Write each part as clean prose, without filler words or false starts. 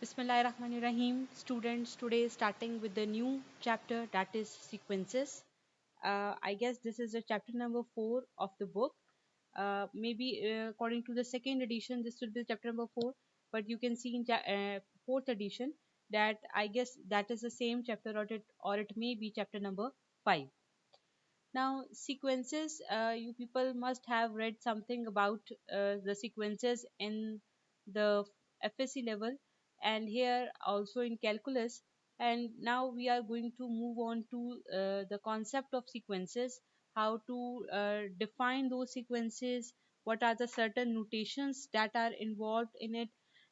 Bismillahirrahmanirrahim. Students, today starting with the new chapter that is sequences. I guess this is the chapter number 4 of the book. Maybe according to the second edition, this will be chapter number 4, but you can see in fourth edition that I guess that is the same chapter, or it may be chapter number 5. Now, sequences, you people must have read something about the sequences in the FSC level and here also in calculus. And now we are going to move on to the concept of sequences, how to define those sequences, what are the certain notations that are involved in it.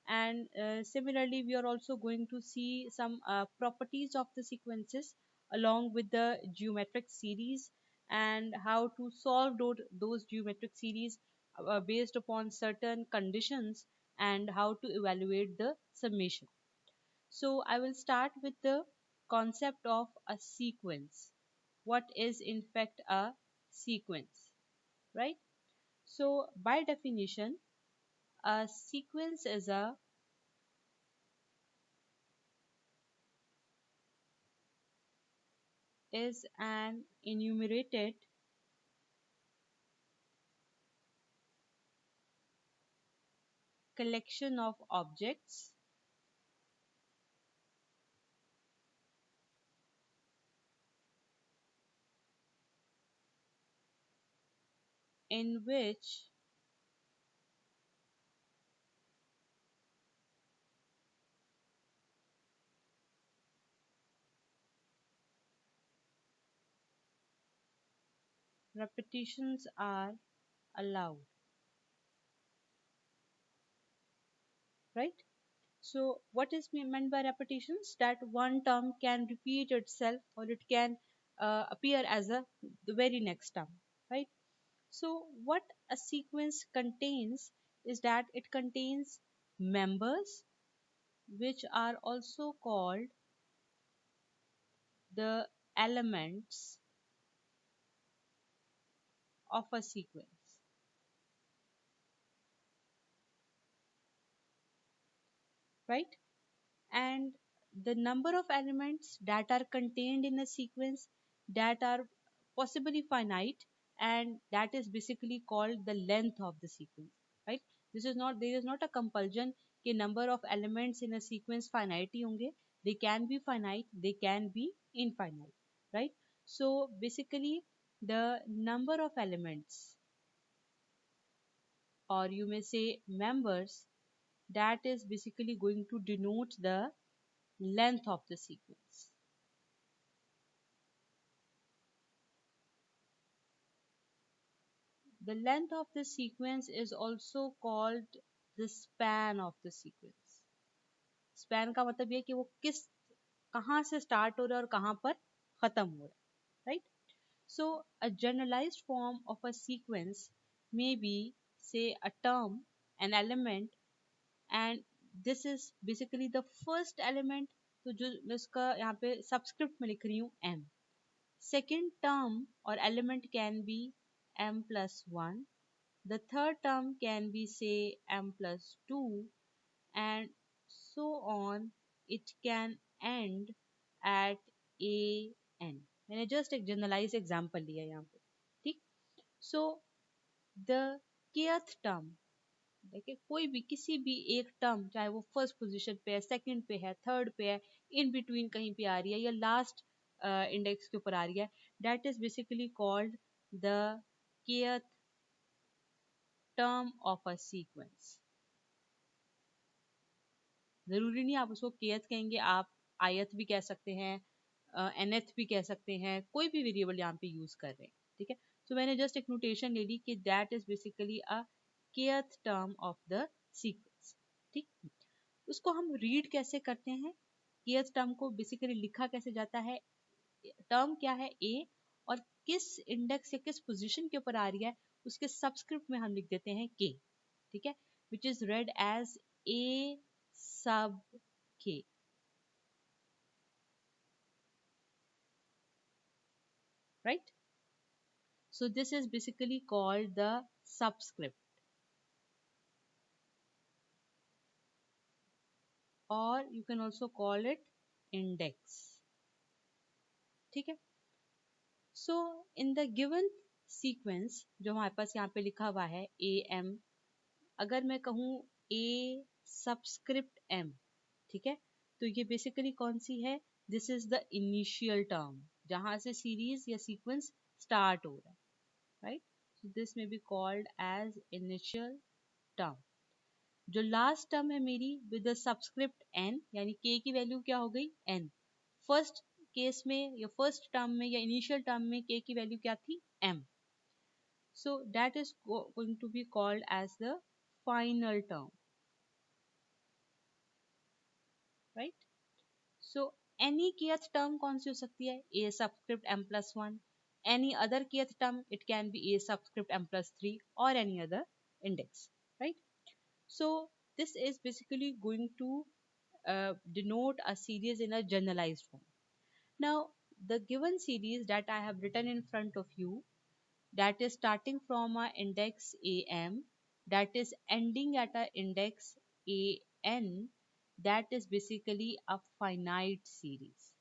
And similarly, we are also going to see some properties of the sequences along with the geometric series and how to solve those geometric series based upon certain conditions and how to evaluate the summation. So I will start with the concept of a sequence. What is in fact a sequence, right? So by definition, a sequence is an enumerated collection of objects in which repetitions are allowed, right? So what is meant by repetitions? That one term can repeat itself or it can appear as the very next term, right? So what a sequence contains is that it contains members which are also called the elements of a sequence, right? And the number of elements that are contained in a sequence that are possibly finite, and that is basically called the length of the sequence, right? This is not There is not a compulsion कि number of elements in a sequence finite ही होंगे. They can be finite, they can be infinite, right? So basically the number of elements, or you may say members, that is basically going to denote the length of the sequence. The length of the sequence is also called the span of the sequence. Span का मतलब ये कि वो कहाँ से start हो रहा है और कहाँ पर खत्म हो रहा है, right? So a generalized form of a sequence may be, say, a term, an element, and this is basically the first element. तो जो मैं उसका यहाँ पे subscript में लिख रही हूँ m. Second term or element can be m plus 1. The third term can be, say, m plus 2, and so on. It can end at a n. मैंने just एक generalized example लिया यहाँ पे, ठीक? So the kth term, देखिए कोई भी किसी भी एक टर्म, चाहे वो फर्स्ट पोजीशन पे है, सेकंड पे है, थर्ड पे है, इन बिटवीन कहीं पे आ रही है या लास्ट इंडेक्स के ऊपर आ रही है, that is basically called the kth term of a sequence. जरूरी नहीं आप उसको kth कहेंगे, आप ith भी कह सकते हैं, nth भी कह सकते हैं, कोई भी वेरिएबल यहाँ पे यूज कर रहे हैं, ठीक है? सो मैंने जस्ट एक नोटेशन ले ली कि that is basically a kth term of the sequence, ठीक? उसको हम रीड कैसे करते हैं? kth टर्म को बेसिकली लिखा कैसे जाता है? टर्म क्या है a, और किस इंडेक्स या किस पोजीशन के ऊपर आ रही है उसके सबस्क्रिप्ट में हम लिख देते हैं k, ठीक है? Which is read as a sub k, right? So this is basically called the subscript or you can also call it index. ठीक है. So in the given sequence जो हमारे पास यहाँ पे लिखा हुआ है am, अगर मैं कहूँ a सबस्क्रिप्ट m, ठीक है, तो ये बेसिकली कौन सी है? This is the initial term जहां से सीरीज या सीक्वेंस स्टार्ट हो रहा है, right? So this may be called as initial term. जो लास्ट टर्म है मेरी विद द सबस्क्रिप्ट n, यानी k की वैल्यू क्या हो गई? n. फर्स्ट केस में या फर्स्ट टर्म में या इनिशियल टर्म में k की वैल्यू क्या थी? m. So that is going to be called as the final term, right? So any kth term कौन सी हो सकती है? a subscript m plus 1. Any other kth term, it can be a subscript m plus 3 or any other index, right? So this is basically going to denote a series in a generalized form. Now the given series that I have written in front of you, that is starting from a index am, that is ending at a index an, that is basically a finite series.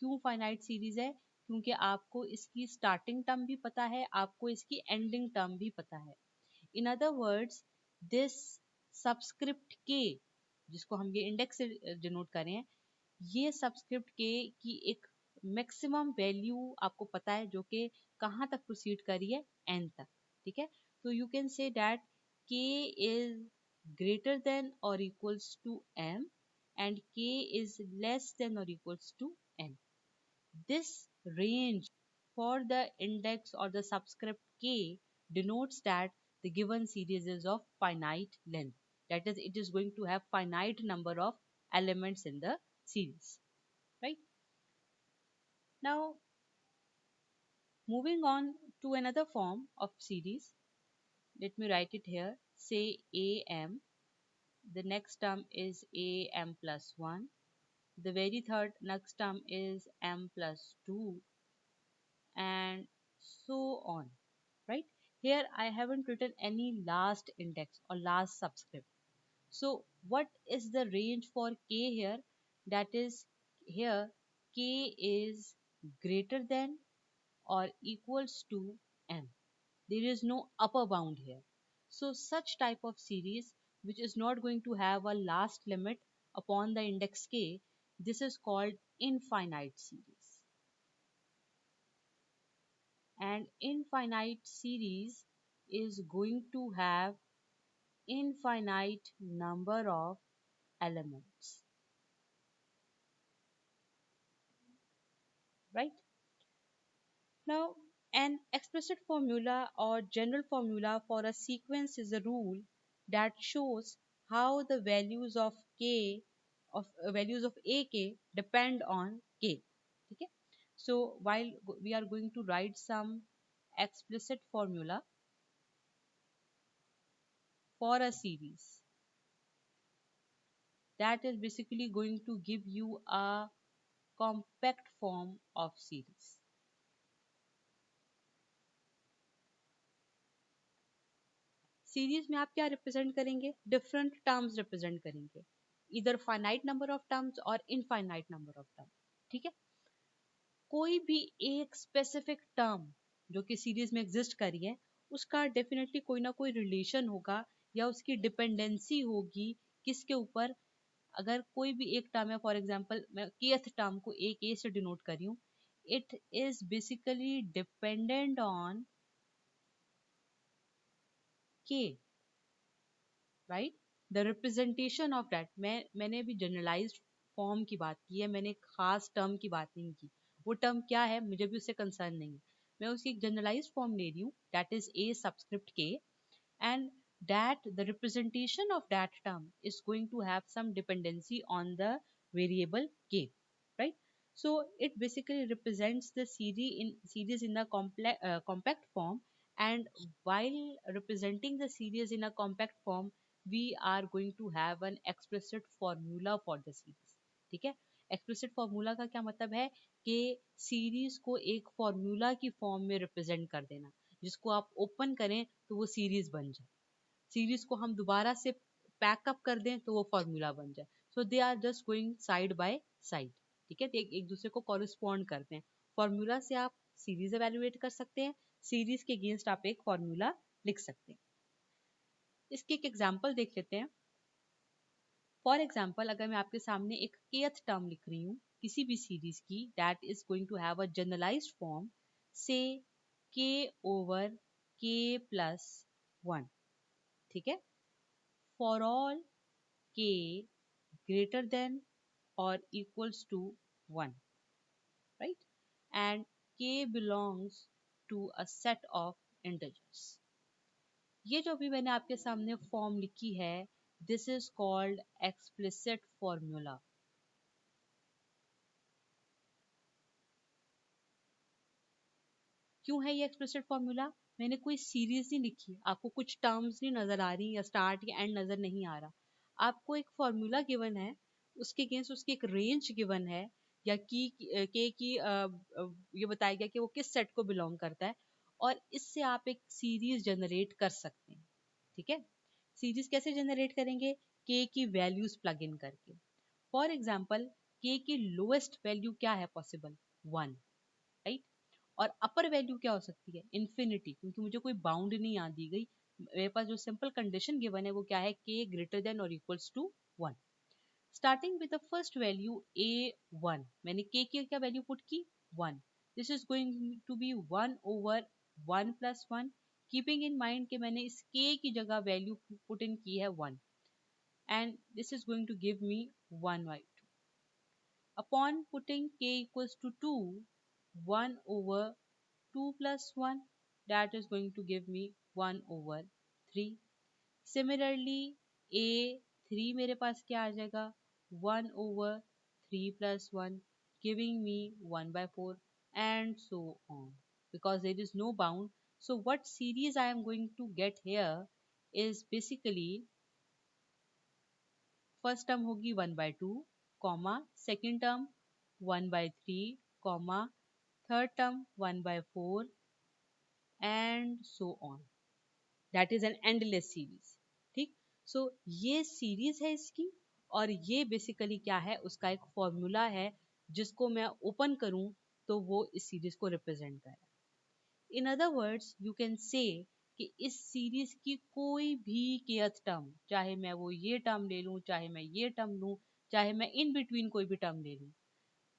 क्यों finite series है? क्योंकि आपको इसकी starting term भी पता है, आपको इसकी एंडिंग टर्म भी पता है. In other words, this subscript के, जिसको हम ये इंडेक्स से डिनोट करें, ये सबस्क्रिप्ट के की एक मैक्सिमम वैल्यू आपको पता है जो कि कहाँ तक प्रोसीड करी है? एन तक. ठीक है, तो you can say that k is greater than और equals to m and k is less than और equals to n. This range for the index or the subscript k denotes that the given series is of finite length. That is, it is going to have finite number of elements in the series. Right? Now, moving on to another form of series. Let me write it here. Say am. The next term is am plus 1. The very third next term is m plus 2, and so on, right? Here I haven't written any last index or last subscript. So what is the range for k here? That is, here k is greater than or equals to m. There is no upper bound here. So such type of series which is not going to have a last limit upon the index k, this is called infinite series. And infinite series is going to have infinite number of elements, right? Now, an explicit formula or general formula for a sequence is a rule that shows how the values of k of values of ak depend on k. Okay, so while we are going to write some explicit formula for a series, that is basically going to give you a compact form of series. Series में आप क्या represent करेंगे? Different terms represent करेंगे, इधर finite number of terms और infinite number of term. ठीक है, कोई भी एक स्पेसिफिक टर्म जो कि सीरीज में एग्जिस्ट करी है, उसका डेफिनेटली कोई ना कोई रिलेशन होगा या उसकी डिपेंडेंसी होगी किसके ऊपर? अगर कोई भी एक टर्म है, फॉर एग्जांपल मैं kth टर्म को एक ए से डिनोट कर रही हूँ, it is basically dependent on k, right? The representation of that, मैंने अभी जनरलाइज्ड फॉर्म की बात की है, मैंने खास टर्म की बात नहीं की. वो टर्म क्या है मुझे भी उससे कंसर्न नहीं है, मैं उसकी एक जनरलाइज्ड फॉर्म ले रही हूँ, दैट इज ए सबस्क्रिप्ट के, and that the representation of that term is going to have some dependency on the variable k, right? So it basically represents the series in a compact form, and while representing the series in a compact form, we are going to have an explicit formula for the series. ठीक है, explicit formula का क्या मतलब है कि series को एक formula की फॉर्म में रिप्रेजेंट कर देना, जिसको आप ओपन करें तो वो सीरीज बन जाए, सीरीज को हम दोबारा से पैकअप कर दें तो वो फॉर्मूला बन जाए. So they are just going side by side, ठीक है, एक दूसरे को कॉरिस्पॉन्ड करते हैं। फॉर्मूला से आप सीरीज एवेल्युएट कर सकते हैं, सीरीज के अगेंस्ट आप एक फॉर्मूला लिख सकते हैं। इसके एक एग्जाम्पल देख लेते हैं। फॉर एग्जाम्पल, अगर मैं आपके सामने एक kth टर्म लिख रही हूँ किसी भी सीरीज की that is going to have a generalised form से k ओवर k प्लस 1, ठीक है, for all k greater than or equals to 1, right, and k belongs to a set of integers। ये जो भी मैंने आपके सामने फॉर्म लिखी है, this is called explicit formula. क्यों है ये एक्सप्लिसिट फॉर्मूला? मैंने कोई सीरीज नहीं लिखी, आपको कुछ टर्म्स नहीं नजर आ रही या स्टार्ट या एंड नजर नहीं आ रहा, आपको एक फॉर्मूला गिवन है, उसके अगेंस्ट उसकी एक रेंज गिवन है, या की ये बताया गया कि वो किस सेट को बिलोंग करता है, और इससे आप एक सीरीज जनरेट कर सकते हैं, ठीक है। सीरीज कैसे जनरेट करेंगे? के की वैल्यूज प्लग इन करके। फॉर एग्जाम्पल, के की लोएस्ट वैल्यू क्या है पॉसिबल? 1, राइट, और अपर वैल्यू क्या हो सकती है? इन्फिनिटी, क्योंकि मुझे कोई बाउंड नहीं यहाँ दी गई, मेरे पास जो सिंपल कंडीशन गिवन है वो क्या है? के ग्रेटर देन और equals to 1। Starting with the first value a1, मैंने के की क्या वैल्यू पुट की? 1। This is going to be 1 over 1 plus 1, keeping in mind कि मैंने इस के की जगह वैल्यू पुट इन की है 1, and this is going to give me 1/2। Upon putting k equals to 2, 1 over 2 plus 1, that is going to give me 1 over 3. Similarly, a3 मेरे पास क्या आ जाएगा? 1 over 3 plus 1, giving me 1/4, and so on. Because there is no bound, so what series I am going to get here is basically first term होगी 1/2, comma second term 1/3, comma third term 1/4, and so on. That is an endless series, ठीक। सो ये series है इसकी, और ये basically क्या है? उसका एक फॉर्मूला है जिसको मैं ओपन करूं तो वो इस सीरीज को रिप्रेजेंट कर रहा है। In other words you can से कि इस सीरीज की कोई भी kth टर्म, चाहे मैं वो ये टर्म ले लूं, चाहे मैं ये टर्म लूं, चाहे मैं इन बिटवीन कोई भी टर्म ले लूं,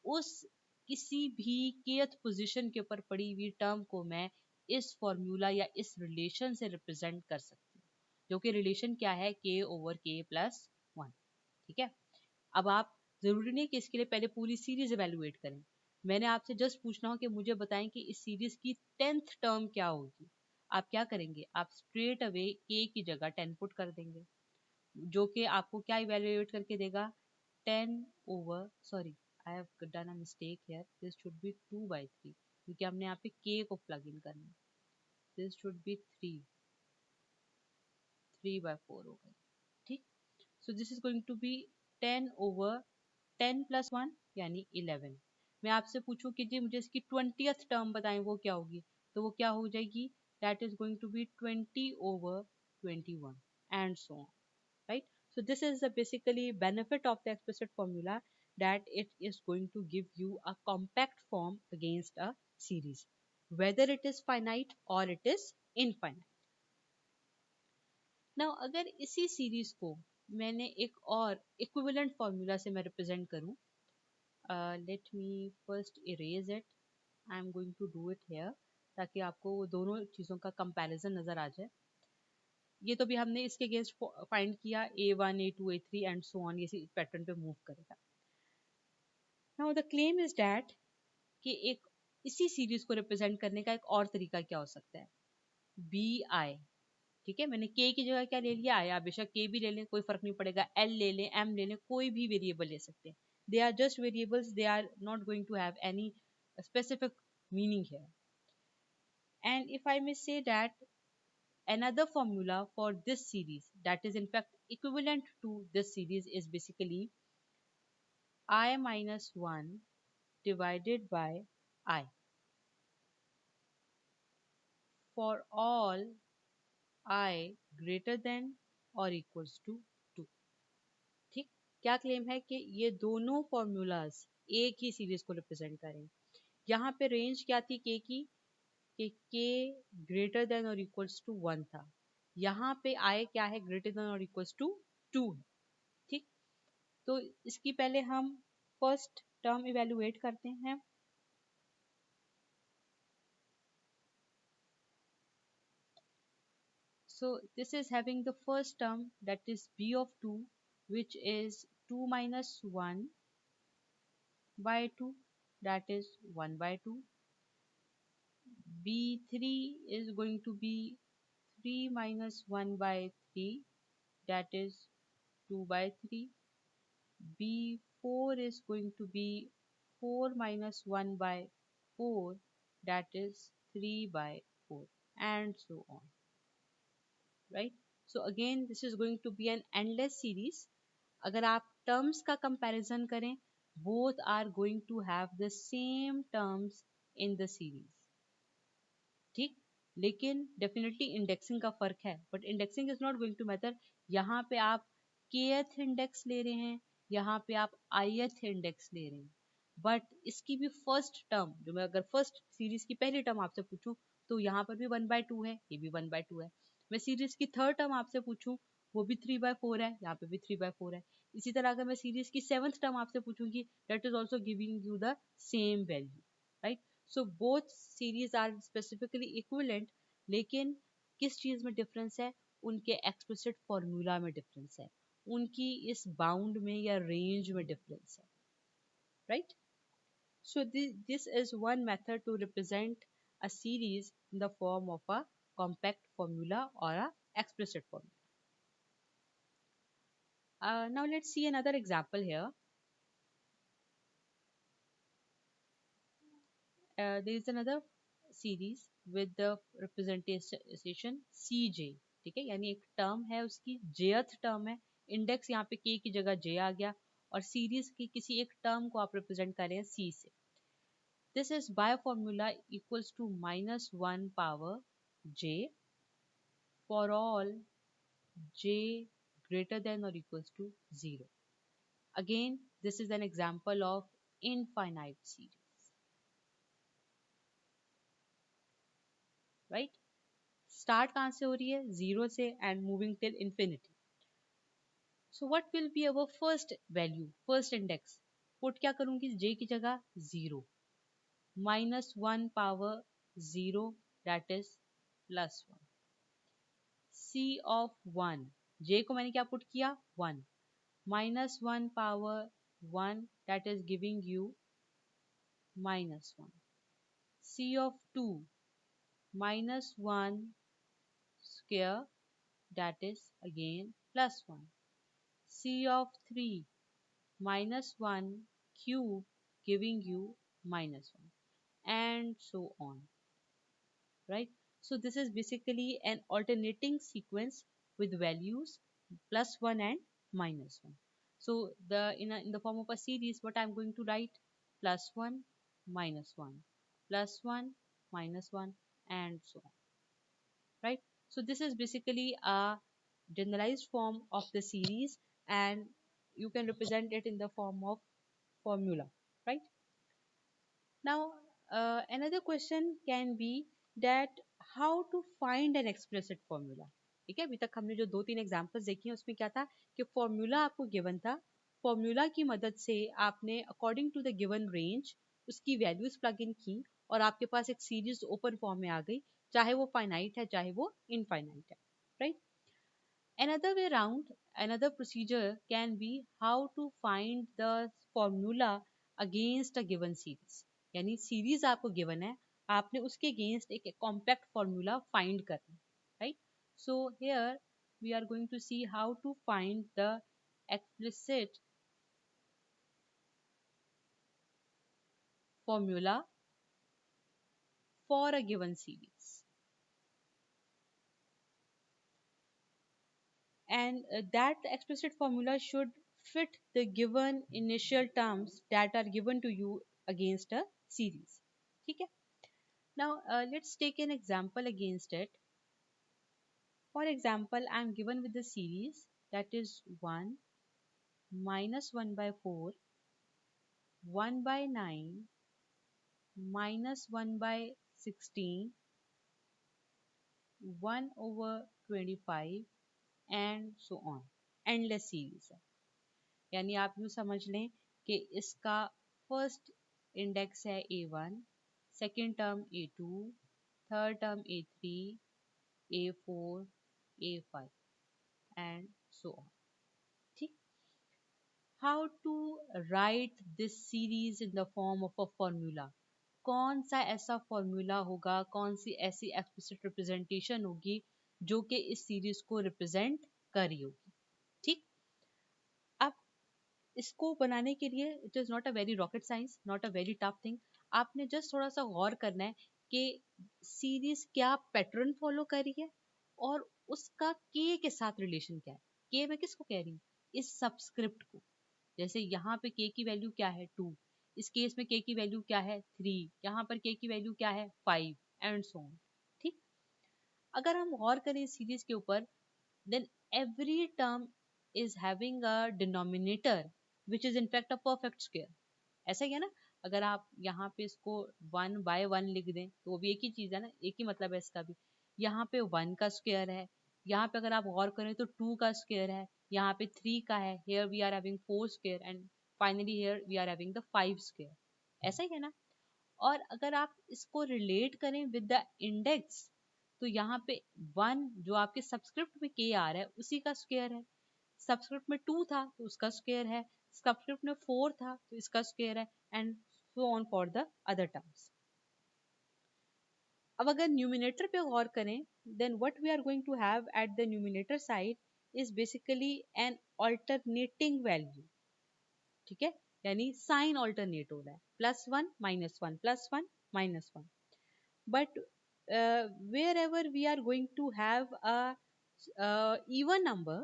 उस किसी भी kth पोजीशन के ऊपर पड़ी हुई टर्म को मैं इस फॉर्मूला या इस रिलेशन से रिप्रेजेंट कर सकती हूँ, जो कि रिलेशन क्या है? k ओवर k प्लस 1, ठीक है। अब आप, जरूरी नहीं कि इसके लिए पहले पूरी सीरीज एवेल्युएट करें, मैंने आपसे जस्ट पूछना हो कि मुझे बताएं कि इस सीरीज की 10th टर्म क्या होगी। आप क्या करेंगे? आप स्ट्रेट अवे k की जगह 10 पुट कर देंगे, जो कि आपको क्या इवेल्युएट करके देगा? 10 over, sorry, I have done a mistake here, this should be 2/3, क्योंकि हमने यहाँ पे k को प्लग इन करना है। दिस शुड बी 3/4 हो गई, ठीक। So this is going to be 10 over 10 plus 1 यानी 11। मैं आपसे पूछूं कि जी मुझे इसकी 20th टर्म बताएं, वो क्या होगी? तो वो क्या हो जाएगी? That is going to be 20 over 21, and so on, right? So this is the basically benefit of the explicit formula, that it is going to give you a compact form against a series, whether it is finite or it is infinite. Now अगर इसी series को मैंने एक और equivalent formula से मैं represent करूं, let me first erase it, I am going to do it here, ताकि आपको वो दोनों चीज़ों का कंपैरिजन नज़र आ जाए। ये तो भी हमने इसके अगेंस्ट फाइंड किया, a1 a2 a3 and so on, ये पैटर्न पे मूव करेगा। Now the claim is that कि एक इसी सीरीज को रिप्रेजेंट करने का एक और तरीका क्या हो सकता है? बी आई, ठीक है, मैंने k की जगह क्या ले लिया? आई। आप बेशक k भी ले लें, कोई फर्क नहीं पड़ेगा, l ले लें, m ले लें, कोई भी वेरिएबल ले सकते हैं। They are just variables, they are not going to have any specific meaning here. And if I may say that another formula for this series that is in fact equivalent to this series is basically I minus 1 divided by I for all I greater than or equals to 2, ठीक। क्या claim है कि ये दोनों formulas एक ही series को represent करें। यहाँ पे रेंज क्या थी के की, कि के ग्रेटर देन और इक्वल्स टू 1 था। यहाँ पे आए क्या है, ग्रेटर देन और इक्वल्स टू 2 है। ठीक, तो इसकी पहले हम फर्स्ट टर्म इवेलुएट करते हैं। So this is having the first term, that is b of 2, which is 2 minus 1 by 2, that is 1 by 2. b3 is going to be 3 minus 1 by 3, that is 2 by 3. b4 is going to be 4 minus 1 by 4, that is 3 by 4, and so on, right? So again, this is going to be an endless series. अगर आप terms का comparison करें, both are going to have the same terms in the series. ठीक, लेकिन definitely indexing का फर्क है, but indexing is not going to matter. यहाँ पे आप kth इंडेक्स ले रहे हैं, यहाँ पे आप ith इंडेक्स ले रहे हैं, बट इसकी भी फर्स्ट टर्म, जो मैं अगर फर्स्ट सीरीज की पहली टर्म आपसे पूछूं तो यहाँ पर भी 1/2 है, ये भी 1/2 है। मैं सीरीज की थर्ड टर्म आपसे पूछूं, वो भी 3/4 है, यहाँ पे भी 3/4 है। इसी तरह अगर मैं सीरीज की सेवंथ टर्म आपसे पूछूंगी, that is also giving you the same value, right? So both series are specifically equivalent, लेकिन किस चीज में डिफरेंस है, उनके एक्सप्लिसिट फॉर्मूला में डिफरेंस है, उनकी इस बाउंड में या रेंज में डिफरेंस है, right? So this is one method to represent a series in the form of a compact formula or a explicit formula. Now let's see another example here. There is another series with the representation cj, ठीक है, यानी एक term है उसकी jth term है, index यहाँ पे k की जगह j आ गया, और सीरीज की किसी एक टर्म को आप रिप्रेजेंट कर रहे हैं c से। This is by formula equals to -1 power j for all j greater than or equals to 0. Again, this is an example of infinite series, right? Start कहाँ से हो रही है, 0 से, and moving till infinity. So what will be our first value, first index? Put क्या करूंगी, j की जगह 0, -1 power 0, that is +1, c of 1, j को मैंने क्या पुट किया, 1, -1 power 1, that is giving you -1, c of 2, -1 square, that is again +1, c of 3, -1 cube, giving you -1, and so on, right? So this is basically an alternating sequence with values +1 and -1. So in the form of a series, what I'm going to write, +1 -1, +1 -1, and so on, right? So this is basically a generalized form of the series, and you can represent it in the form of formula, right? Now another question can be that how to find an explicit formula. ठीक है, अभी तक हमने जो 2-3 examples देखी हैं उसमें क्या था कि फॉर्मूला आपको गिवन था, फॉर्मूला की मदद से आपने according to the given range उसकी वैल्यूज प्लग इन की, और आपके पास एक सीरीज ओपन फॉर्म में आ गई, चाहे वो फाइनाइट है चाहे वो इनफाइनाइट है, right? Another way around, another procedure can be how to find the formula against a given series. यानी सीरीज आपको गिवन है, आपने उसके अगेंस्ट एक कॉम्पैक्ट फॉर्मूला फाइंड करना है, right? So here we are going to see how to find the explicit formula for a given series. And that explicit formula should fit the given initial terms that are given to you against a series. Okay? Now let's take an example against it. For example, I am given with the series, that is 1, -1/4, 1/9, -1/16, 1/25 and so on. Endless series है. यानी आप यूँ समझ लें कि इसका first index है A1, second term A2, third term A3, A4, A5 and so on. ठीक. How to write this series in the form of a formula. कौन सा ऐसा फॉर्मूला होगा, कौन सी ऐसी एक्सप्लिसिट रिप्रेजेंटेशन होगी जो कि इस सीरीज को रिप्रेजेंट कर रही होगी. ठीक. अब इसको बनाने के लिए it is not a very rocket science, not a very tough thing. आपने जस्ट थोड़ा सा गौर करना है कि सीरीज क्या पैटर्न फॉलो कर रही है और उसका के साथ रिलेशन क्या है. के मैं किसको कह रही हूँ, इस सबस्क्रिप्ट को. जैसे यहाँ पे के की वैल्यू क्या है 2, इस केस में के की वैल्यू क्या है 3, यहाँ पर के की वैल्यू क्या है 5 एंड सो ऑन. ठीक. अगर हम गौर करें इस सीरीज के ऊपर, then every term is having a denominator which is in fact a perfect square. ऐसा ही है ना. अगर आप यहाँ पे इसको 1/1 लिख दें तो वो भी एक ही चीज़ है ना, एक ही मतलब है इसका भी. यहाँ पे 1 का स्क्वायर है, यहाँ पे अगर आप गौर करें तो 2 का स्क्वायर है, यहाँ पे 3 का है, here we are having 4 square and finally here we are having the 5 square. ऐसा ही है ना. और अगर आप इसको रिलेट करें विद द इंडेक्स तो यहाँ पे 1 जो आपके सबस्क्रिप्ट में के आ रहा है उसी का स्क्वायर है, सबस्क्रिप्ट में 2 था तो उसका स्क्वायर है, सबस्क्रिप्ट में 4 था तो इसका स्क्वायर है and so on for the other terms. अब अगर न्यूमिनेटर पे गौर करें then what we are going to have at the numerator side is basically an alternating value. ठीक है. यानी साइन ऑल्टरनेट हो रहा है, +1 -1 +1 -1. But wherever we are going to have a even number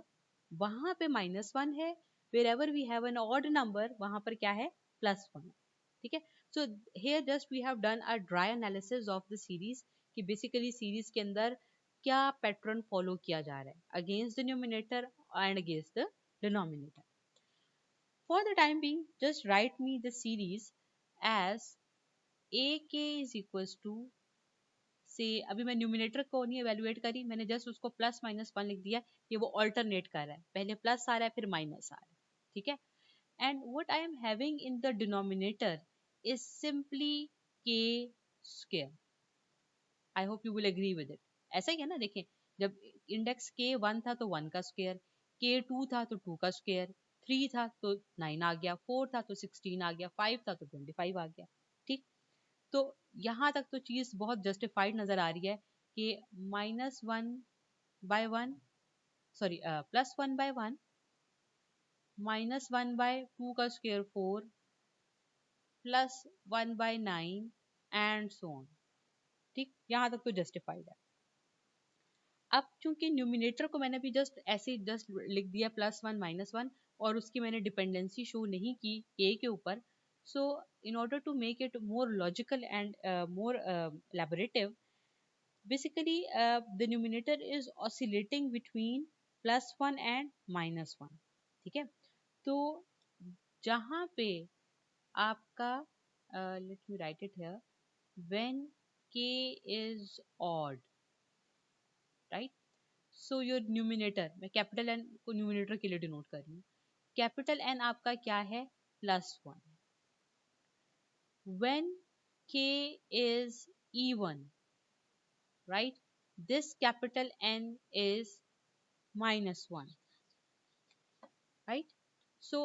वहाँ पे -1 है, wherever we have an odd number वहाँ पर क्या है +1. ठीक है. So here just we have done a dry analysis of the series कि basically series के अंदर क्या पैटर्न फॉलो किया जा रहा है against the numerator and against the denominator. For the time being just write me the series as ak is equals to से. अभी मैं न्यूमिनेटर को नहीं एवेल्युएट करी, मैंने जस्ट उसको +-1 लिख दिया कि वो ऑल्टरनेट कर रहा है, पहले प्लस आ रहा है फिर माइनस आ रहा है. ठीक है. And what I am having in the denominator is simply k square. I hope you will agree with it. ऐसा ही है ना. देखिए जब इंडेक्स के 1 था तो 1 का स्क्वायर, के 2 था तो 2 का स्क्वायर, 3 था तो 9 आ गया, 4 था तो 16 आ गया, 5 था तो 25 आ गया. ठीक. तो यहाँ तक तो चीज बहुत जस्टिफाइड नजर आ रही है कि -1/1 सॉरी +1/1 -1/2 का स्क्वायर 4 +1/9 एंड सो ऑन. ठीक. यहाँ तक तो जस्टिफाइड है. अब चूंकि न्यूमिनेटर को मैंने भी जस्ट ऐसे जस्ट लिख दिया +1 -1 और उसकी मैंने डिपेंडेंसी शो नहीं की के ऊपर. So in order to make it more logical and more elaborative, basically the numerator is oscillating between +1 and -1. ठीक है. तो जहाँ पे आपका let me write it here, when k is odd, right? So your numerator, मैं capital N को numerator के लिए डिनोट कर रही हूँ. कैपिटल N आपका क्या है +1. When k is even, right? This capital N is -1, right? So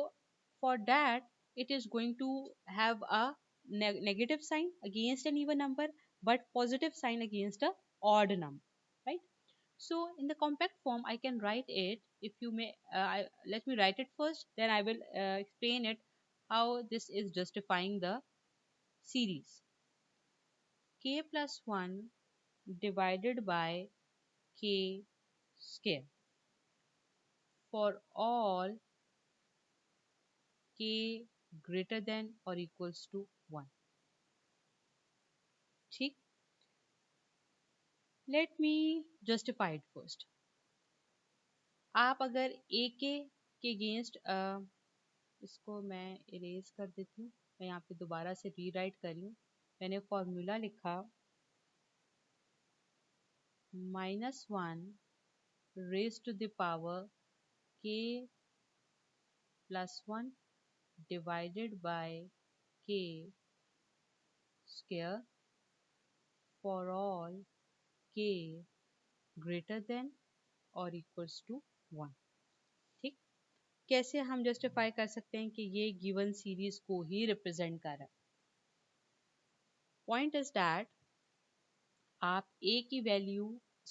for that, it is going to have a negative sign against an even number, but positive sign against a odd number, right? So in the compact form, I can write it. If you may, let me write it first, then I will explain it how this is justifying the series. K plus 1 divided by k square for all k greater than or equals to 1. ठीक. Let me justify it first. आप अगर a के against इसको मैं erase कर देती हूँ। मैं यहाँ पे दोबारा से रीराइट कर रही हूँ। मैंने फॉर्मूला लिखा -1 raise to the power k plus 1 divided by k square for all k greater than or equals to 1। ठीक, कैसे हम जस्टिफाई कर सकते हैं कि ये गिवन सीरीज को ही रिप्रेजेंट कर रहा है? पॉइंट इज दैट आप a की वैल्यू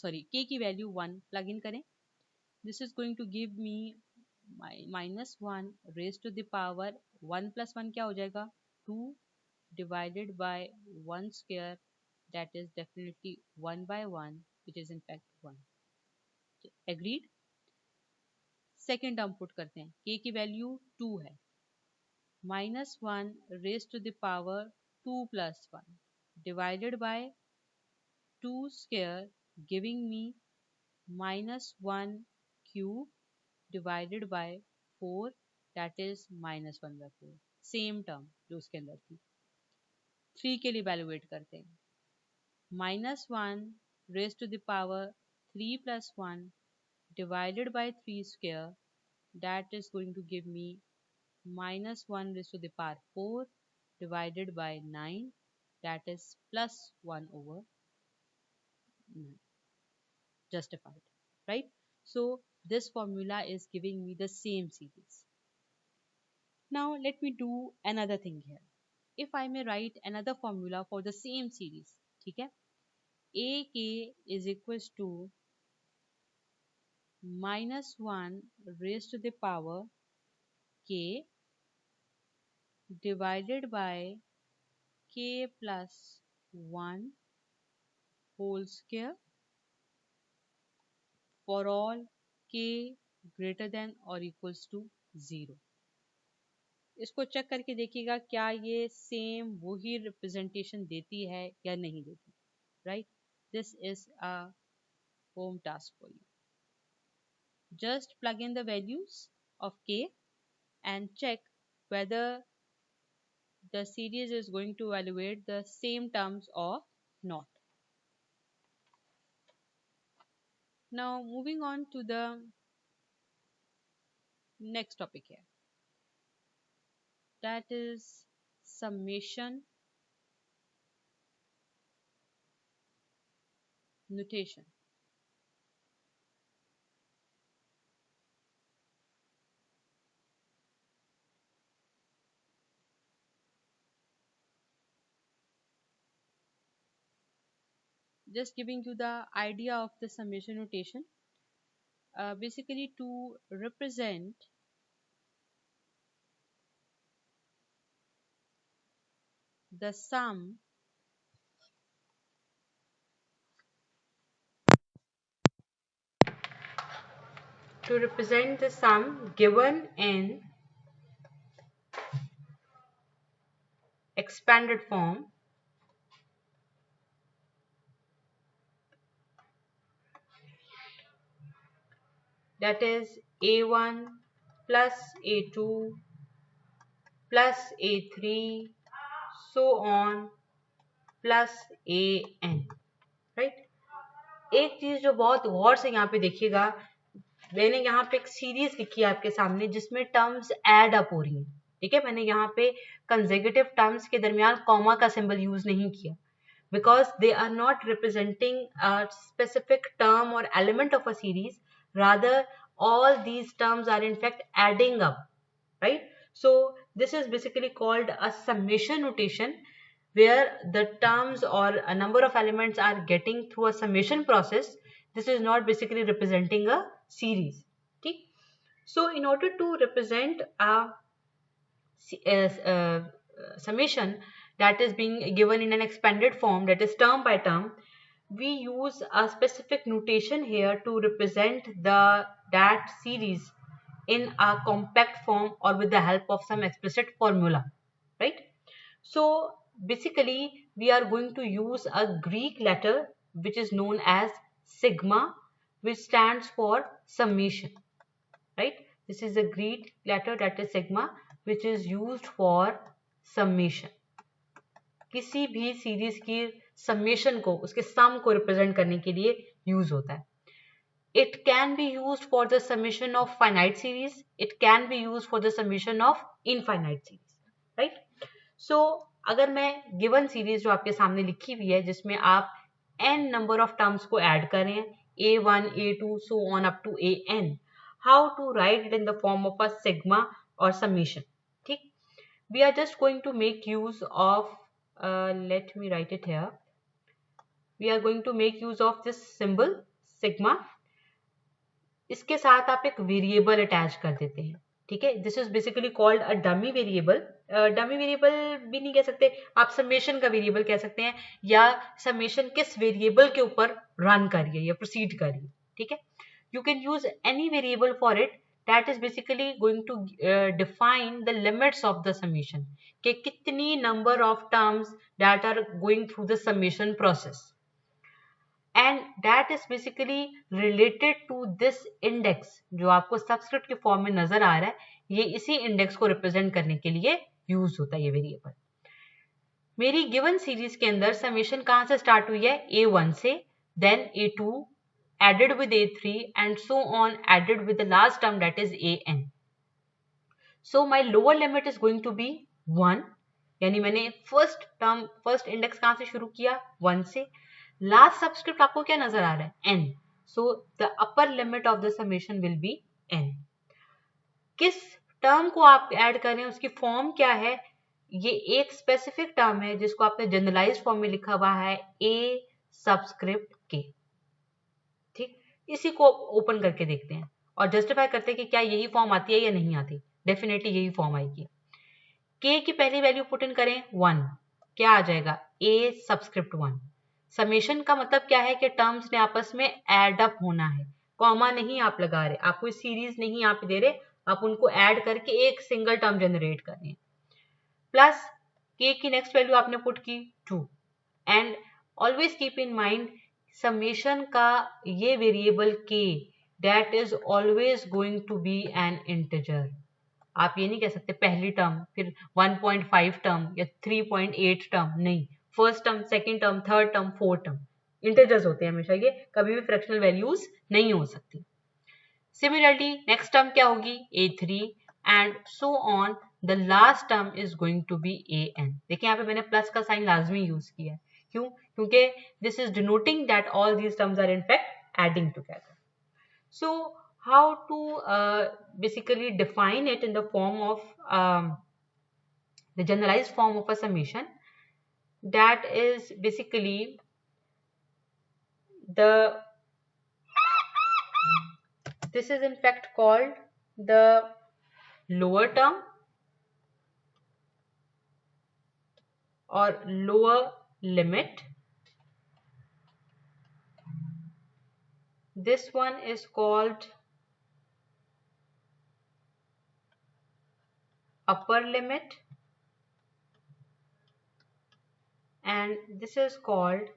k की वैल्यू 1 प्लग इन करें। This is going to give me -1 raise to the power 1 plus 1 क्या हो जाएगा 2 divided by 1 square, that is definitely 1 by 1, which is in fact 1। Agreed? Second term put करते हैं। k की value 2 है, -1 raise to the power 2 plus 1 divided by 2 square giving me -1 cube divided by 4, that is -1 by 4। Same term जो उसके अंदर थी। 3 के लिए वैल्यूएट करते हैं। -1 raised to the power 3 plus 1 divided by 3 square, that is going to give me -1 raised to the power 4 divided by 9, that is plus 1 over 9। Justified, right? So this formula is giving me the same series। Now let me do another thing here। If I may write another formula for the same series, ठीक है? ak is equals to -1 raised to the power k divided by k plus 1 whole square for all k greater than or equals to 0। इसको check करके देखिएगा क्या ये same वही representation देती है या नहीं देती। Right, this is a home task for you. Just plug in the values of k and check whether the series is going to evaluate the same terms or not। Now moving on to the next topic here, that is summation notation। Just giving you the idea of the summation notation, basically to represent the sum given in expanded form, that is a1 plus a2 plus a3 so on plus an। Right, एक चीज जो बहुत गौर से यहाँ पे देखिएगा, मैंने यहाँ पे एक सीरीज लिखी है आपके सामने जिसमें टर्म्स ऐड अप हो रही हैं। ठीक है, मैंने यहाँ पे कंसेक्यूटिव टर्म्स के दरमियान कॉमा का सिंबल यूज नहीं किया because they are not representing a specific term or element of a series, rather all these terms are in fact adding up, right? So this is basically called a summation notation, where the terms or a number of elements are getting through a summation process. This is not basically representing a series। okay? So in order to represent a summation that is being given in an expanded form, that is term by term, we use a specific notation here to represent that series in a compact form or with the help of some explicit formula, right? So basically we are going to use a Greek letter which is known as sigma, which stands for summation, right? This is a Greek letter, that is sigma, which is used for summation. किसी भी series की summation को, उसके सम को represent करने के लिए use होता है. It can be used for the summation of finite series. It can be used for the summation of infinite series. Right? So, अगर मैं given series जो आपके सामने लिखी हुई है, जिसमें आप n number of terms को add कर रहे हैं, a1, a2, so on up to an, how to write it in the form of a sigma or summation? ठीक? We are just going to make use of, let me write it here. We are going to make use of this symbol sigma. इसके साथ आप एक variable attach कर देते हैं. ठीक है, this is basically called a dummy variable. Dummy variable भी नहीं कह सकते, आप समेशन का वेरिएबल कह सकते हैं, या समेशन किस वेरिएबल के ऊपर रन करिए या प्रोसीड करिए. ठीक है, you can use any variable for it. That is basically going to define the limits of the summation, कि कितनी number of terms that are going through the summation process. And that is basically related to this index जो आपको subscript के form में नजर आ रहा है. ये इसी इंडेक्स को रिप्रेजेंट करने के लिए यूज होता है ये वेरिएबल. मेरी गिवन सीरीज के अंदर समेशन कहां से स्टार्ट हुई है? a1 से, then a2 added with a3 and so on added with the last term that is an. So my lower limit is going to be 1. यानी मैंने फर्स्ट इंडेक्स कहां से शुरू किया? 1 से. लास्ट सबस्क्रिप्ट आपको क्या नजर आ रहा है? n. So the upper limit of the summation will be n. किस टर्म को आप ऐड कर रहे हैं, उसकी फॉर्म क्या है? ये एक स्पेसिफिक टर्म है जिसको आपने जनरलाइज्ड फॉर्म में लिखा हुआ है a सबस्क्रिप्ट k. ठीक, इसी को ओपन करके देखते हैं और जस्टिफाई करते हैं कि क्या यही फॉर्म आती है या नहीं आती. डेफिनेटली यही फॉर्म आएगी. k की पहली वैल्यू पुट इन करें 1, क्या आ जाएगा? a subscript 1. समेशन का मतलब क्या है कि टर्म्स ने आपस में ऐड अप होना है. कॉमा नहीं आप लगा रहे, आप कोई सीरीज नहीं आप दे रहे, आप उनको ऐड करके एक सिंगल टर्म जनरेट कर रहे हैं. प्लस k की नेक्स्ट वैल्यू आपने पुट की 2. And always keep in mind summation का ये variable k that is always going to be an integer. आप ये नहीं कह सकते पहली टर्म फिर 1.5 टर्म या 3.8 टर्म, नहीं. First term, second term, third term, fourth term, integers होते हैं हमेशा, ये कभी भी फ्रैक्शनल वैल्यूज नहीं हो सकती. सिमिलरली नेक्स्ट टर्म क्या होगी? a3 and so on. The last term is going to be an. देखिए यहाँ पे मैंने प्लस का साइन लाजमी यूज किया है. क्यों? क्योंकि this is denoting that all these terms are in fact adding together. So how to basically define it in the form of the generalized form of a summation. That is basically this is in fact called the lower term or lower limit. This one is called upper limit, and this is called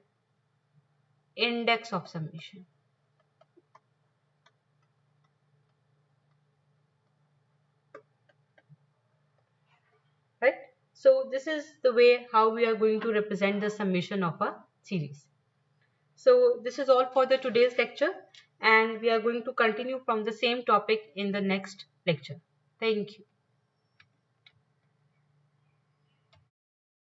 index of summation. Right? So this is the way how we are going to represent the summation of a series. So this is all for the today's lecture, and we are going to continue from the same topic in the next lecture. Thank you.